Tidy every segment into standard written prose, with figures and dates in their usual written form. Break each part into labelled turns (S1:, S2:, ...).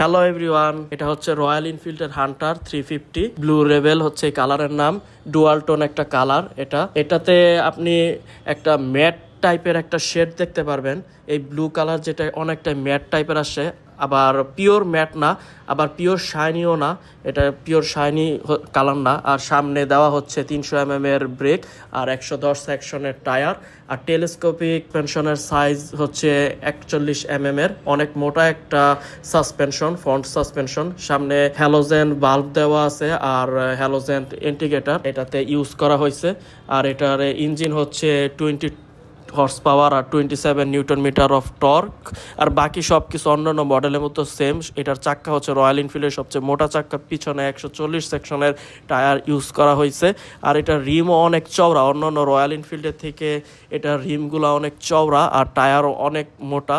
S1: Hello everyone, এটা হচ্ছে royal এনফিল্ডের Hunter 350 blue rebel হচ্ছে এই কালারের নাম। ডুয়াল টোন একটা কালার। এটাতে আপনি একটা ম্যাট টাইপের একটা শেড দেখতে পারবেন। এই ব্লু কালার যেটা অনেকটা ম্যাট টাইপের আসে, আবার পিওর ম্যাট না, আবার পিওর শাইনিও না। এটা পিওর শাইনি কালার না। আর সামনে দেওয়া হচ্ছে 300 mm এর ব্রেক আর 110 সেকশনের টায়ার। আর টেলিস্কোপিক পেনশনের সাইজ হচ্ছে 41 mm এর। অনেক মোটা একটা সাসপেনশন, ফ্রন্ট সাসপেনশন। সামনে হ্যালোজেন বাল্ব দেওয়া আছে আর হ্যালোজেন ইন্ডিকেটর এটাতে ইউজ করা হয়েছে। আর এটার ইঞ্জিন হচ্ছে 20 হর্স পাওয়ার আর 27 নিউটন মিটার অফ টর্ক। আর বাকি সব কিছু অন্যান্য মডেলের মতো সেম। এটার চাক্কা হচ্ছে রয়্যাল এনফিল্ডের সবচেয়ে মোটা চাক্কা, পিছনে 140 সেকশনের টায়ার ইউজ করা হয়েছে। আর এটার রিমও অনেক চওড়া, অন্যান্য রয়্যাল এনফিল্ডের থেকে এটার রিমগুলো অনেক চওড়া আর টায়ারও অনেক মোটা।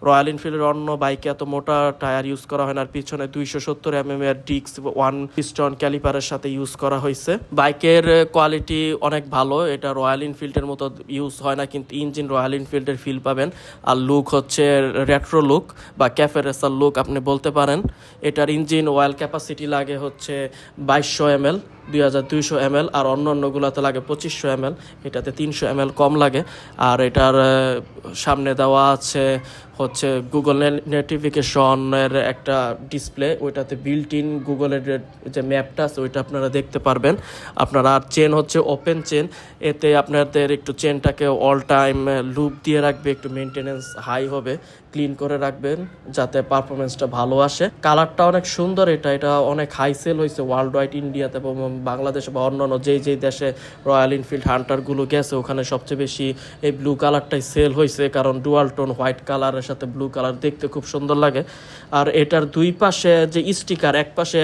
S1: রয়্যাল এনফিল্ডের অন্য বাইকে এত মোটা টায়ার ইউজ করা হয় না। আর পিছনে 270 mm এর ডিস্ক 1 পিস্টন ক্যালিপারের সাথে ইউজ করা হয়েছে। বাইকের কোয়ালিটি অনেক ভালো। এটা রয়্যাল এনফিল্ডের মতো ইউজ হয় না, কিন্তু ইঞ্জিন রয়্যাল এনফিল্ডের ফিল পাবেন। আর লুক হচ্ছে রেট্রো লুক বা ক্যাফে রেসার লুক আপনি বলতে পারেন। এটার ইঞ্জিন অয়েল ক্যাপাসিটি লাগে হচ্ছে 2200 ml, 2200 ml। আর অন্যগুলোতে লাগে 2500 ml, এটাতে 300 ml কম লাগে। আর এটার সামনে দেওয়া আছে হচ্ছে গুগল নোটিফিকেশনের একটা ডিসপ্লে, ওইটাতে বিল্ট ইন গুগলের যে ম্যাপটা আছে ওইটা আপনারা দেখতে পারবেন। আপনারা আর চেন হচ্ছে ওপেন চেন, এতে আপনাদের একটু চেনটাকে অল টাইম লুপ দিয়ে রাখবে, একটু মেনটেনেন্স হাই হবে, ক্লিন করে রাখবেন যাতে পারফরমেন্সটা ভালো আসে। কালারটা অনেক সুন্দর। এটা অনেক হাই সেল হয়েছে ওয়ার্ল্ড ওয়াইড, ইন্ডিয়াতে এবং বাংলাদেশে বা অন্যান্য যেই দেশে রয়্যাল এনফিল্ড হান্টারগুলো গেছে ওখানে সবচেয়ে বেশি এই ব্লু কালারটাই সেল হয়েছে, কারণ ডুয়াল টোন হোয়াইট কালারের সাথে ব্লু কালার দেখতে খুব সুন্দর লাগে। আর এটার দুই পাশে যে স্টিকার, এক পাশে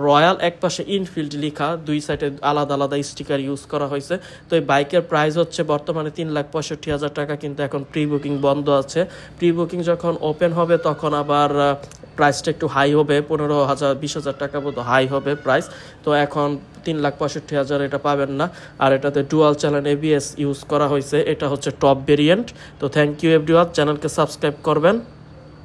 S1: রয়্যাল এক পাশে ইনফিল্ড লেখা, দুই সাইডে আলাদা আলাদা স্টিকার ইউজ করা হয়েছে। তো এই বাইকের প্রাইস হচ্ছে বর্তমানে 3,65,000 টাকা, কিন্তু এখন প্রি বুকিং বন্ধ আছে। প্রি বুকিং যখন ওপেন হবে তখন আবার প্রাইসটা একটু হাই হবে, 15,000-20,000 টাকা মতো হাই হবে প্রাইস। তো এখন 3,65,000 এটা পাবেন না। আর এটাতে ডুয়াল চ্যানেল ABS ইউজ করা হয়েছে। এটা হচ্ছে টপ ভেরিয়েন্ট। তো থ্যাংক ইউ এভরিওয়ান, চ্যানেলকে সাবস্ক্রাইব করবেন।